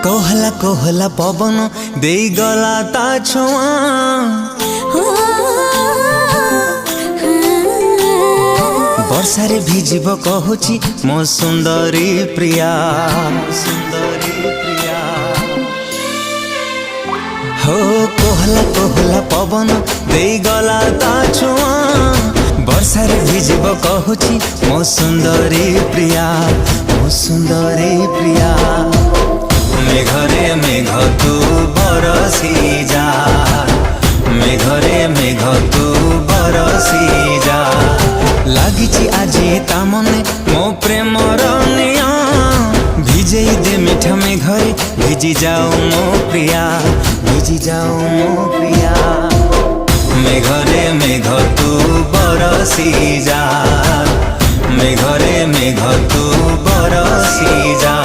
कोहला कोहला पवन दे गला ता छुआ वर्षारे भिजिब कहूची मो सुंदरी प्रिया हो कोहला कोहला पवन दे गला ता छुआ वर्षारे भिजिब कहूची मो सुंदरी प्रिया मेघरे मेघ तू बरसी जा मेघरे मेघ तू बरसी जा लागिची आजी ता मने मो प्रेमर निया भिजेई दे मीठा मेघरे भिजी जाओ मो प्रिया मेघरे मेघ तू बरसी जा मेघरे मेघ तू बरसी जा।